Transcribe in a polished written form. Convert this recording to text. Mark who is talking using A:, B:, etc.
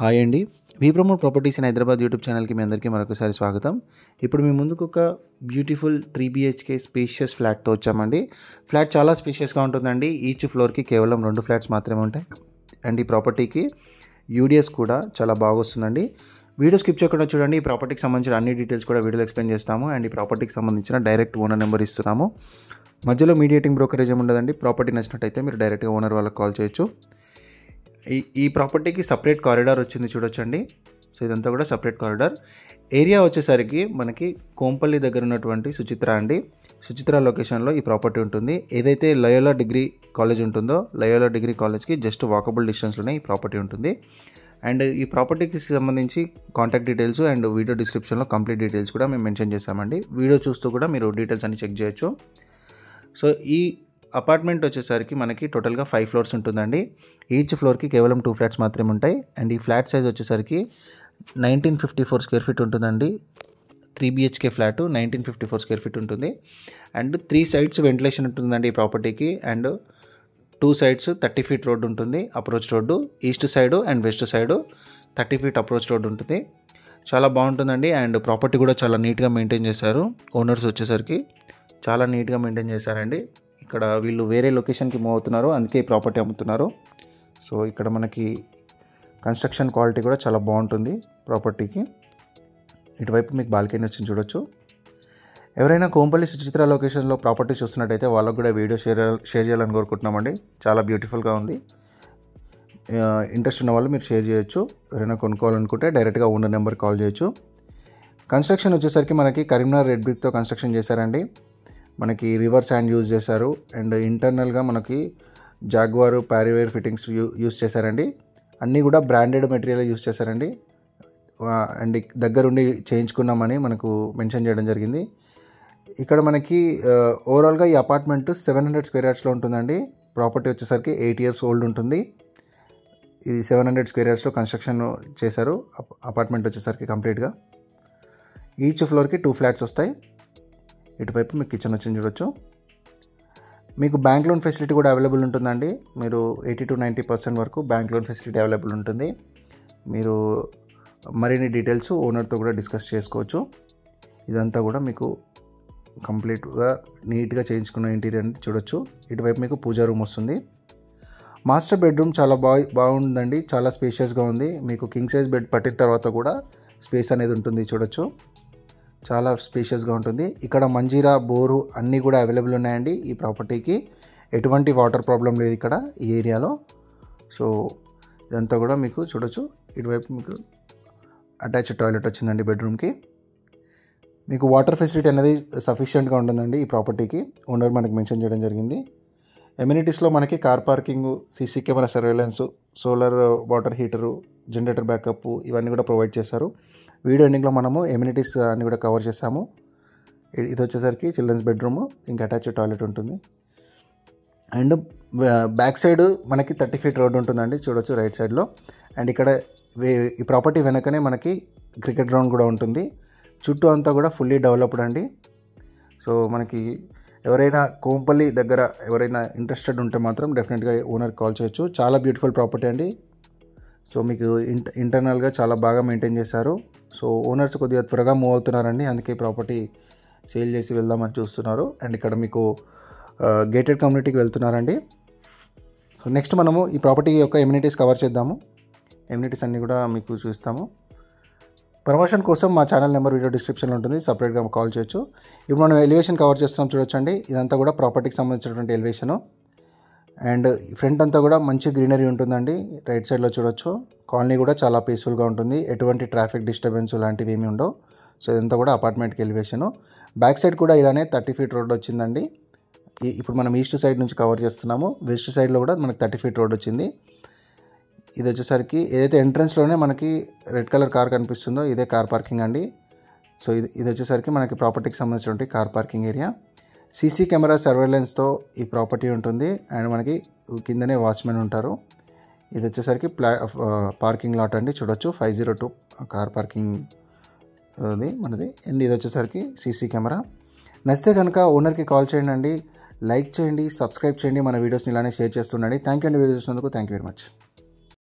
A: Hi అండి. We promote properties in Hyderabad YouTube ఛానల్కి మీ అందరికీ మరొకసారి స్వాగతం. ఇప్పుడు మీ ముందుకు ఒక బ్యూటిఫుల్ 3 BHK స్పేషియస్ ఫ్లాట్తో వచ్చామండి. ఫ్లాట్ చాలా స్పేషియస్గా ఉంటుందండి. ఈచ్ ఫ్లోర్కి కేవలం 2 ఫ్లాట్స్ మాత్రమే ఉంటాయి. అండ్ ఈ ప్రాపర్టీకి యూడిఎస్ కూడా చాలా బాగా వస్తుందండి. వీడియో స్కిప్ చేయకుండా చూడండి. ఈ ప్రాపర్టీకి సంబంధించిన అన్ని డీటెయిల్స్ కూడా వీడియోలో ఎక్స్ప్లెయిన్ చేస్తాము. అండ్ ఈ ప్రాపర్టీకి సంబంధించిన డైరెక్ట్ ఓనర్ నెంబర్ ఇస్తున్నాము. మధ్యలో మీడియేటింగ్ బ్రోకరేజ్ ఏమి ఉండదండి. ప్రాపర్టీ నచ్చినట్టయితే మీరు డైరెక్ట్గా ఓనర్ వాళ్ళకి కాల్ చేయొచ్చు. ఈ ప్రాపర్టీకి సపరేట్ కారిడార్ వచ్చింది చూడొచ్చండి. సో ఇదంతా కూడా సపరేట్ కారిడార్. ఏరియా వచ్చేసరికి మనకి కోంపల్లి దగ్గర ఉన్నటువంటి సుచిత్ర లొకేషన్లో ఈ ప్రాపర్టీ ఉంటుంది. ఏదైతే లయోలా డిగ్రీ కాలేజ్ ఉంటుందో లయోలా డిగ్రీ కాలేజ్కి జస్ట్ వాకబుల్ డిస్టెన్స్లోనే ఈ ప్రాపర్టీ ఉంటుంది. అండ్ ఈ ప్రాపర్టీకి సంబంధించి కాంటాక్ట్ డీటెయిల్స్ అండ్ వీడియో డిస్క్రిప్షన్లో కంప్లీట్ డీటెయిల్స్ కూడా మేము మెన్షన్ చేస్తామండి. వీడియో చూస్తూ కూడా మీరు డీటెయిల్స్ అన్ని చెక్ చేయొచ్చు. సో ఈ అపార్ట్మెంట్ వచ్చేసరికి మనకి టోటల్గా 5 ఫ్లోర్స్ ఉంటుందండి. ఈచ్ ఫ్లోర్కి కేవలం 2 ఫ్లాట్స్ మాత్రమే ఉంటాయి. అండ్ ఈ ఫ్లాట్ సైజ్ వచ్చేసరికి 1954 స్క్వేర్ ఫీట్ ఉంటుందండి. 3 BHK ఫ్లాట్ 1954 స్క్వేర్ ఫీట్ ఉంటుంది. అండ్ 3 సైడ్స్ వెంటిలేషన్ ఉంటుందండి ఈ ప్రాపర్టీకి. అండ్ 2 సైడ్స్ 30 ఫీట్ రోడ్ ఉంటుంది, approach road. East side and west side 30 feet approach road ఉంటుంది. చాలా బాగుంటుందండి. అండ్ ప్రాపర్టీ కూడా చాలా నీట్గా మెయింటైన్ చేశారు. ఓనర్స్ వచ్చేసరికి చాలా నీట్గా మెయింటైన్ చేశారండి. ఇక్కడ వీళ్ళు వేరే లొకేషన్కి మూవ్ అవుతున్నారు, అందుకే ఈ ప్రాపర్టీ అమ్ముతున్నారు. సో ఇక్కడ మనకి కన్స్ట్రక్షన్ క్వాలిటీ కూడా చాలా బాగుంటుంది ప్రాపర్టీకి. ఇటువైపు మీకు బాల్కనీ వచ్చింది చూడొచ్చు. ఎవరైనా కోంపల్లి సుచిత్ర లొకేషన్లో ప్రాపర్టీ చూస్తున్నట్టయితే వాళ్ళకు కూడా వీడియో షేర్ చేయాలని కోరుకుంటున్నామండి. చాలా బ్యూటిఫుల్గా ఉంది. ఇంట్రెస్ట్ ఉన్న వాళ్ళు మీరు షేర్ చేయొచ్చు. ఎవరైనా కొనుక్కోవాలనుకుంటే డైరెక్ట్గా ఓనర్ నెంబర్ కాల్ చేయొచ్చు. కన్స్ట్రక్షన్ వచ్చేసరికి మనకి కరీంనగర్ రెడ్ బ్రిక్తో కన్స్ట్రక్షన్ చేశారండి. మనకి రివర్ శాండ్ యూజ్ చేశారు. అండ్ ఇంటర్నల్గా మనకి జాగ్వార్ ప్యారివేర్ ఫిట్టింగ్స్ యూజ్ చేశారండి. అన్నీ కూడా బ్రాండెడ్ మెటీరియల్ యూజ్ చేశారండి. అండ్ దగ్గరుండి చేయించుకున్నామని మనకు మెన్షన్ చేయడం జరిగింది. ఇక్కడ మనకి ఓవరాల్గా ఈ అపార్ట్మెంట్ 700 స్క్వేర్ యార్డ్స్లో ఉంటుందండి. ప్రాపర్టీ వచ్చేసరికి 8 years ఓల్డ్ ఉంటుంది. ఇది 700 స్క్వేర్ యార్డ్స్లో కన్స్ట్రక్షన్ చేశారు. అపార్ట్మెంట్ వచ్చేసరికి కంప్లీట్గా ఈచ్ ఫ్లోర్కి 2 ఫ్లాట్స్ వస్తాయి. ఇటువైపు మీకు కిచెన్ వచ్చింది చూడొచ్చు. మీకు బ్యాంక్ లోన్ ఫెసిలిటీ కూడా అవైలబుల్ ఉంటుందండి. మీరు 80 to 90% వరకు బ్యాంక్ లోన్ ఫెసిలిటీ అవైలబుల్ ఉంటుంది. మీరు మరిన్ని డీటెయిల్స్ ఓనర్తో కూడా డిస్కస్ చేసుకోవచ్చు. ఇదంతా కూడా మీకు కంప్లీట్గా నీట్గా చేయించుకున్న ఇంటీరియర్ చూడొచ్చు. ఇటువైపు మీకు పూజా రూమ్ వస్తుంది. మాస్టర్ బెడ్రూమ్ చాలా బాగుందండి. చాలా స్పేషియస్గా ఉంది. మీకు కింగ్ సైజ్ బెడ్ పట్టిన తర్వాత కూడా స్పేస్ అనేది ఉంటుంది చూడొచ్చు. చాలా స్పేషియస్గా ఉంటుంది. ఇక్కడ మంజీరా బోరు అన్నీ కూడా అవైలబుల్ ఉన్నాయండి. ఈ ప్రాపర్టీకి ఎటువంటి వాటర్ ప్రాబ్లం లేదు ఇక్కడ ఈ ఏరియాలో. సో ఇదంతా కూడా మీకు చూడొచ్చు. ఇటువైపు మీకు అటాచ్డ్ టాయిలెట్ వచ్చిందండి బెడ్రూమ్కి. మీకు వాటర్ ఫెసిలిటీ అనేది సఫిషియెంట్గా ఉంటుందండి ఈ ప్రాపర్టీకి. ఓనర్ మనకి మెన్షన్ చేయడం జరిగింది. ఎమ్యూనిటీస్లో మనకి car parking, CC camera surveillance, solar water heater, generator backup ఇవన్నీ కూడా ప్రొవైడ్ చేశారు. వీడియో ఎండింగ్లో మనము ఎమ్యూనిటీస్ అన్నీ కూడా కవర్ చేసాము. ఇది వచ్చేసరికి చిల్డ్రన్స్ బెడ్రూమ్, ఇంకా అటాచ్డ్ టాయిలెట్ ఉంటుంది. అండ్ బ్యాక్ సైడ్ మనకి 30 ఫీట్ రోడ్ ఉంటుందండి చూడొచ్చు రైట్ సైడ్లో. అండ్ ఇక్కడ ఈ ప్రాపర్టీ వెనకనే మనకి క్రికెట్ గ్రౌండ్ కూడా ఉంటుంది. చుట్టూ అంతా కూడా ఫుల్లీ డెవలప్డ్ అండి. సో మనకి ఎవరైనా కోంపల్లి దగ్గర ఎవరైనా ఇంట్రెస్టెడ్ ఉంటే మాత్రం డెఫినెట్గా ఓనర్కి కాల్ చేయొచ్చు. చాలా బ్యూటిఫుల్ ప్రాపర్టీ అండి. సో మీకు ఇంటర్నల్గా చాలా బాగా మెయింటైన్ చేశారు. సో ఓనర్స్ కొద్దిగా త్వరగా మూవ్ అవుతున్నారండి, అందుకే ప్రాపర్టీ సేల్ చేసి వెళ్దామని చూస్తున్నారు. అండ్ ఇక్కడ మీకు గేటెడ్ కమ్యూనిటీకి వెళ్తున్నారండి. సో నెక్స్ట్ మనము ఈ ప్రాపర్టీ యొక్క ఎమ్యూనిటీస్ కవర్ చేద్దాము. ఎమ్యూనిటీస్ అన్నీ కూడా మీకు చూస్తాము. ప్రమోషన్ కోసం మా ఛానల్ నెంబర్ వీడియో డిస్క్రిప్షన్లో ఉంటుంది, సపరేట్గా కాల్ చేయొచ్చు. ఇప్పుడు మనం ఎలివేషన్ కవర్ చేస్తున్నాం చూడొచ్చండి. ఇదంతా కూడా ప్రాపర్టీకి సంబంధించినటువంటి ఎలివేషను. అండ్ ఫ్రంట్ అంతా కూడా మంచి గ్రీనరీ ఉంటుందండి. రైట్ సైడ్లో చూడొచ్చు. కాలనీ కూడా చాలా పీస్ఫుల్గా ఉంటుంది. ఎటువంటి ట్రాఫిక్ డిస్టర్బెన్స్ లాంటివి ఏమీ ఉండవు. సో ఇదంతా కూడా అపార్ట్మెంట్కి ఎలివేషను. బ్యాక్ సైడ్ కూడా ఇలానే 30 ఫీట్ రోడ్ వచ్చిందండి. ఇప్పుడు మనం ఈస్ట్ సైడ్ నుంచి కవర్ చేస్తున్నాము. వెస్ట్ సైడ్లో కూడా మనకి 30 ఫీట్ రోడ్ వచ్చింది. ఇది వచ్చేసరికి ఏదైతే ఎంట్రన్స్లోనే మనకి రెడ్ కలర్ కార్ కనిపిస్తుందో ఇదే కార్ పార్కింగ్ అండి. సో ఇది వచ్చేసరికి మనకి ప్రాపర్టీకి సంబంధించినటువంటి car parking area. CC camera సర్వేలెన్స్తో ఈ ప్రాపర్టీ ఉంటుంది. అండ్ మనకి కిందనే వాచ్మెన్ ఉంటారు. ఇది వచ్చేసరికి పార్కింగ్ లాట్ అండి చూడొచ్చు. 502 కార్ పార్కింగ్ అది మనది. అండ్ ఇది వచ్చేసరికి సీసీ కెమెరా. నచ్చితే కనుక ఓనర్కి కాల్ చేయండి. లైక్ చేయండి, సబ్స్క్రైబ్ చేయండి, మన వీడియోస్ని ఇలానే షేర్ చేస్తుండండి. థ్యాంక్ యూ అండి వీడియో చూసినందుకు. Thank you very much.